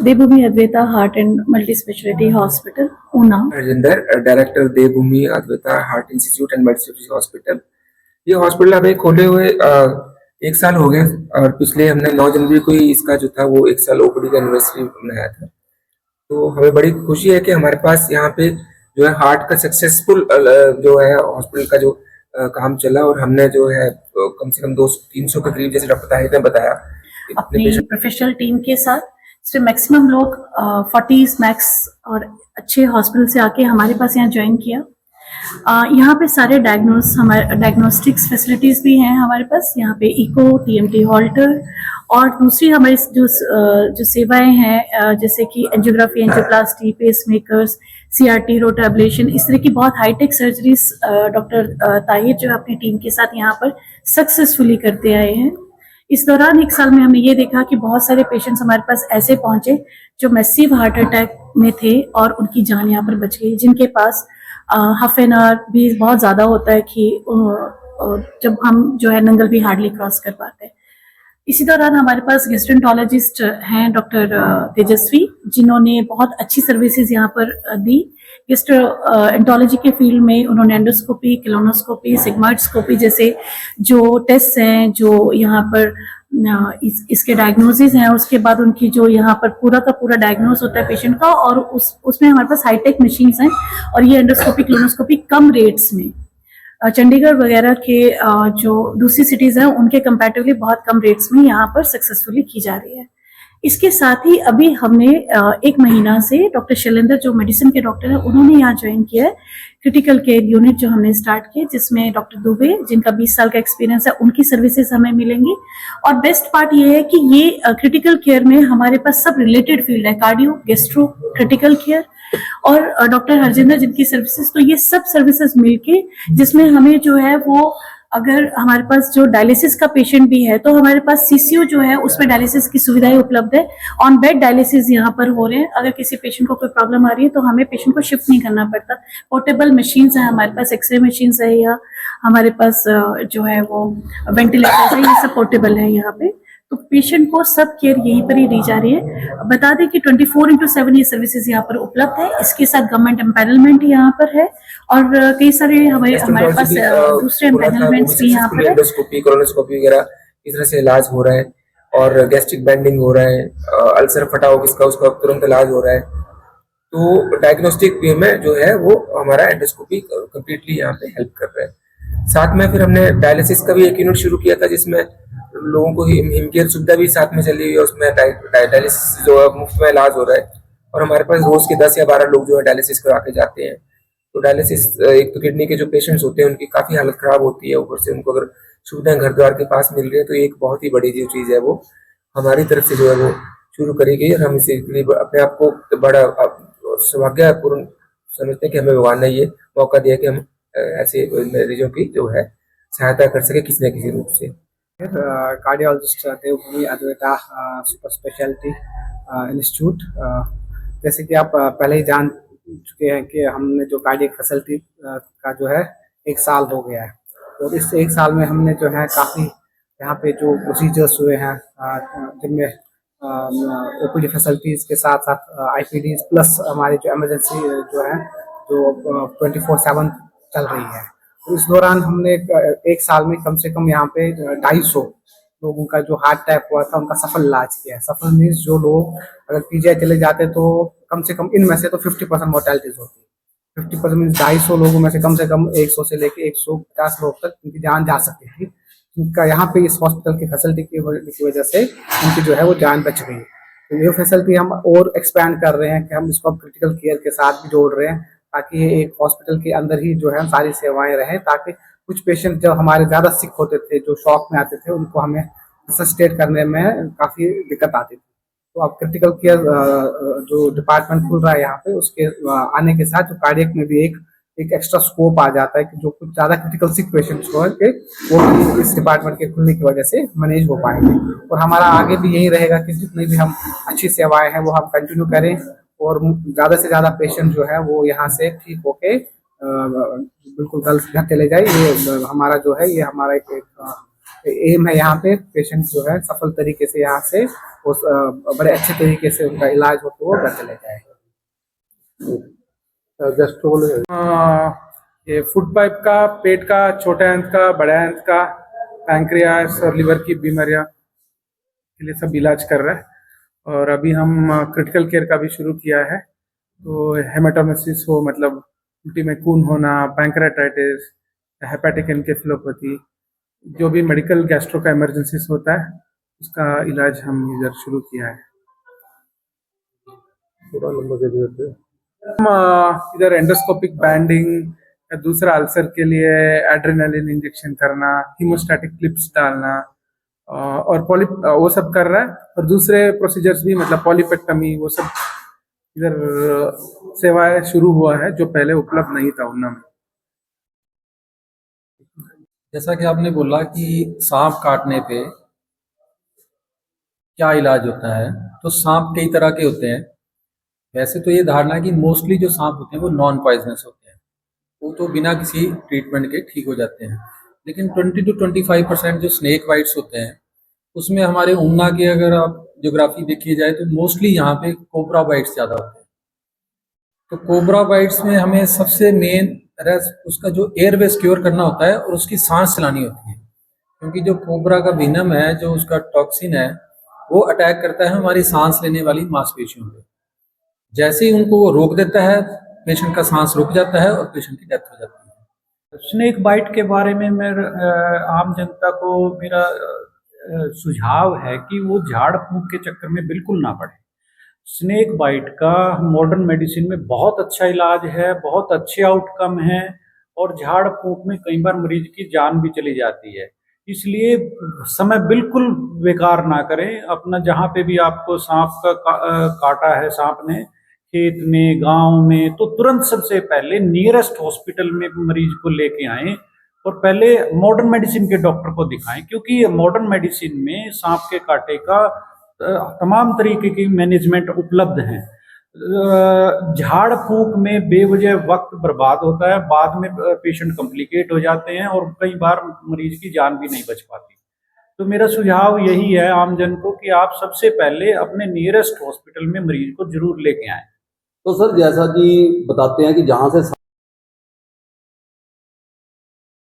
Devbhoomi Advaita heart and multi speciality hospital, Una. Harjinder, director Devbhoomi Advaita heart institute and multi speciality hospital. ये hospital हमें खोले हुए 1 साल हो गए और पिछले हमने 9 जनवरी को ही इसका जो था वो 1 साल ओपीडी का एनिवर्सरी मनाया था। तो हमें बड़ी खुशी है कि हमारे पास यहाँ पे जो है हार्ट का सक्सेसफुल जो है हॉस्पिटल का जो काम चला और हमने जो है कम से कम 200-300 के करीब, जैसे डॉक्टर ताहिर ने बताया, अपनी प्रोफेशनल टीम के साथ इसमें मैक्सिमम लोग 40 मैक्स और अच्छे हॉस्पिटल से आके हमारे पास यहाँ ज्वाइन किया। यहाँ पे सारे हमारे डायग्नोस्टिक्स फैसिलिटीज़ भी हैं हमारे पास। यहाँ पे इको, टीएमटी हॉल्टर और दूसरी हमारी जो सेवाएं हैं जैसे कि एंजियोग्राफी, एंजियोप्लास्टी, पेसमेकर्स, सीआरटी, रोटा एब्लेशन, इस तरह की बहुत हाईटेक सर्जरीज डॉक्टर ताहिर जो अपनी टीम के साथ यहाँ पर सक्सेसफुली करते आए हैं। इस दौरान 1 साल में हमने ये देखा कि बहुत सारे पेशेंट्स हमारे पास ऐसे पहुंचे जो मैसिव हार्ट अटैक में थे और उनकी जान यहाँ पर बच गई, जिनके पास हाफ एन आवर भी बहुत ज़्यादा होता है कि जब हम जो है नंगल भी हार्डली क्रॉस कर पाते हैं। इसी दौरान हमारे पास गेस्ट्रोएंटरोलॉजिस्ट हैं डॉक्टर तेजस्वी, जिन्होंने बहुत अच्छी सर्विसेज यहाँ पर दी। गेस्ट्रोएंटरोलॉजी के फील्ड में उन्होंने एंडोस्कोपी, कोलोनोस्कोपी, सिग्मोइडस्कोपी जैसे जो टेस्ट हैं, जो यहाँ पर इसके डायग्नोसिस हैं, उसके बाद उनकी जो यहाँ पर पूरा का पूरा डायग्नोस होता है पेशेंट का, और उसमें हमारे पास हाईटेक मशीन्स हैं। और ये एंडोस्कोपी, कोलोनोस्कोपी कम रेट्स में चंडीगढ़ वगैरह के जो दूसरी सिटीज हैं उनके कंपैरेटिवली बहुत कम रेट्स में यहाँ पर सक्सेसफुली की जा रही है। इसके साथ ही अभी हमने 1 महीना से डॉक्टर शैलेंद्र जो मेडिसिन के डॉक्टर हैं उन्होंने यहाँ ज्वाइन किया है। क्रिटिकल केयर यूनिट जो हमने स्टार्ट किया, जिसमें डॉक्टर दुबे, जिनका 20 साल का एक्सपीरियंस है, उनकी सर्विसेज हमें मिलेंगी। और बेस्ट पार्ट ये है कि ये क्रिटिकल केयर में हमारे पास सब रिलेटेड फील्ड है, कार्डियो, गेस्ट्रो, क्रिटिकल केयर और डॉक्टर हरजिंदर जिनकी सर्विसेज, तो ये सब सर्विसेज मिलके जिसमें हमें जो है वो, अगर हमारे पास जो डायलिसिस का पेशेंट भी है तो हमारे पास सीसीयू जो है उसमें डायलिसिस की सुविधाएं उपलब्ध है। ऑन बेड डायलिसिस यहाँ पर हो रहे हैं। अगर किसी पेशेंट को कोई प्रॉब्लम आ रही है तो हमें पेशेंट को शिफ्ट नहीं करना पड़ता। पोर्टेबल मशीन्स है हमारे पास, एक्सरे मशीन्स है, या हमारे पास जो है वो वेंटिलेटर्स है, ये सब पोर्टेबल है यहाँ पे। तो पेशेंट को सब केयर यहीं पर ही दी जा रही है। बता दें कि 24/7 ये सर्विसेज यहाँ पर उपलब्ध है। इसके साथ गवर्नमेंट एम्पैनलमेंट यहाँ पर है और कई सारे हमारे पास दूसरे एम्पैनलमेंट्स भी यहाँ पर है। एंडोस्कोपी, कोलोनोस्कोपी वगैरह इस तरह से इलाज हो रहा है और गैस्ट्रिक बेंडिंग हो रहा है, अल्सर फटा हो किसका, उसका तुरंत इलाज हो रहा है। तो डायग्नोस्टिक वे में जो है वो हमारा एंडोस्कोपी कंप्लीटली यहाँ पे हेल्प कर रहा है। साथ में फिर हमने डायलिसिस का भी एक यूनिट शुरू किया था, जिसमें लोगों को हिमकेयर सुविधा भी साथ में चली हुई है। उसमें डायलिसिस जो है मुफ्त में इलाज हो रहा है और हमारे पास रोज के 10 या 12 लोग जो है डायलिसिस करा के जाते हैं। तो डायलिसिस, एक तो किडनी के जो पेशेंट्स होते हैं उनकी काफी हालत खराब होती है, ऊपर से उनको अगर सुविधाएं घर द्वार के पास मिल रही है तो एक बहुत ही बड़ी जो चीज है वो हमारी तरफ से जो है वो शुरू करी गई। और हम इसे अपने आप को बड़ा सौभाग्यपूर्ण समझते हैं कि हमें भगवान ने ये मौका दिया कि हम ऐसे मरीजों की जो है सहायता कर सके किसी न किसी रूप से। कार्डियोलॉजिस्ट देवभूमि अद्वैता सुपर स्पेशलिटी इंस्टीट्यूट, जैसे कि आप पहले ही जान चुके हैं कि हमने जो कार्डियक फैसिलिटी का जो है 1 साल हो गया है। तो इस 1 साल में हमने जो है काफ़ी यहाँ पे जो प्रोसीजर्स हुए हैं, जिनमें ओपीडी फैसिलिटीज़ के साथ साथ आईपीडीज प्लस हमारी जो इमरजेंसी जो है जो 24/7 चल रही है। तो इस दौरान हमने 1 साल में कम से कम यहाँ पे 250 लोगों का जो हार्ट अटैक हुआ था उनका सफल इलाज किया है। सफल मीन्स जो लोग अगर पीजीआई चले जाते तो कम से कम इनमें से तो 50% मोर्टेलिटीज होती है। 50% मीन्स 250 लोगों में से कम 100 से लेके 150 लोग तक उनकी जान जा सकती थी। उनका यहाँ पे इस हॉस्पिटल की फैसिलिटी की वजह से उनकी जो है वो जान बच गई। तो ये फैसिलिटी हम और एक्सपैंड कर रहे हैं कि हम इसको क्रिटिकल केयर के साथ भी जोड़ रहे हैं, ताकि ये एक हॉस्पिटल के अंदर ही जो है सारी सेवाएं रहें, ताकि कुछ पेशेंट जब हमारे ज़्यादा सिक होते थे, जो शॉक में आते थे, उनको हमें सस्टेन करने में काफ़ी दिक्कत आती थी। तो अब क्रिटिकल केयर जो डिपार्टमेंट खुल रहा है यहाँ पे, उसके आने के साथ जो कार्डियक में भी एक एक्स्ट्रा स्कोप आ जाता है कि जो कुछ ज़्यादा क्रिटिकल सिक पेशेंट्स हो के वो भी इस डिपार्टमेंट के खुलने की वजह से मैनेज हो पाएंगे। और हमारा आगे भी यही रहेगा कि जितनी भी हम अच्छी सेवाएं हैं वो हम कंटिन्यू करें और ज़्यादा से ज़्यादा पेशेंट जो है वो यहाँ से ठीक होके बिल्कुल घर चले जाए। ये हमारा जो है, ये हमारा एक एम है यहाँ पे, पेशेंट जो है सफल तरीके से यहाँ से वो बड़े अच्छे तरीके से उनका इलाज हो तो वो घर चले जाए। ये फूड पाइप का, पेट का, छोटे आंत का, बड़े आंत का, पैंक्रियास और लिवर की बीमारियां के लिए सब इलाज कर रहा है। और अभी हम क्रिटिकल केयर का भी शुरू किया है। तो हेमाटोमेसिस हो, मतलब उल्टी में खून होना, पैंक्रेटाइटिस, हेपेटिक एनकेफेलोपैथी, जो भी मेडिकल गैस्ट्रो का इमरजेंसीज होता है उसका इलाज हम इधर शुरू किया है। पूरा नंबर दे दिए। हम इधर एंडोस्कोपिक बैंडिंग, दूसरा अल्सर के लिए एड्रेनालिन इंजेक्शन करना, हीमोस्टैटिक क्लिप्स डालना और पॉलिप वो सब कर रहा है। और दूसरे प्रोसीजर्स भी, मतलब पॉलिपेक्टमी, वो सब इधर सेवाएं शुरू हुआ है जो पहले उपलब्ध नहीं था उन्ना में। जैसा कि आपने बोला कि सांप काटने पे क्या इलाज होता है, तो सांप कई तरह के होते हैं। वैसे तो ये धारणा है कि मोस्टली जो सांप होते हैं वो नॉन पॉइजनस होते हैं, वो तो बिना किसी ट्रीटमेंट के ठीक हो जाते हैं। लेकिन 20 to 25% जो स्नेक बाइट्स होते हैं उसमें हमारे ऊना की अगर आप ज्योग्राफी देखी जाए तो मोस्टली यहाँ पे कोबरा बाइट्स ज़्यादा होते हैं। तो कोबरा बाइट्स में हमें सबसे मेन उसका जो एयरवे सिक्योर करना होता है और उसकी सांस चलानी होती है, क्योंकि जो कोबरा का विनम है, जो उसका टॉक्सिन है, वो अटैक करता है हमारी सांस लेने वाली मांसपेशियों पे। जैसे ही उनको वो रोक देता है, पेशेंट का सांस रुक जाता है और पेशेंट की डेथ हो जाती है। स्नेक बाइट के बारे में आम जनता को मेरा सुझाव है कि वो झाड़ फूंक के चक्कर में बिल्कुल ना पड़े। स्नेक बाइट का मॉडर्न मेडिसिन में बहुत अच्छा इलाज है, बहुत अच्छे आउटकम है और झाड़ फूंक में कई बार मरीज की जान भी चली जाती है। इसलिए समय बिल्कुल बेकार ना करें। अपना जहाँ पे भी आपको सांप का काटा है सांप ने, खेत में, गांव में, तो तुरंत सबसे पहले नियरेस्ट हॉस्पिटल में मरीज को लेके आएं और पहले मॉडर्न मेडिसिन के डॉक्टर को दिखाएं, क्योंकि मॉडर्न मेडिसिन में सांप के कांटे का तमाम तरीके की मैनेजमेंट उपलब्ध हैं। झाड़ फूंक में बेवजह वक्त बर्बाद होता है, बाद में पेशेंट कॉम्प्लिकेट हो जाते हैं और कई बार मरीज की जान भी नहीं बच पाती। तो मेरा सुझाव यही है आमजन को कि आप सबसे पहले अपने नियरेस्ट हॉस्पिटल में मरीज को जरूर लेके आएं। तो सर, जैसा कि बताते हैं कि जहाँ से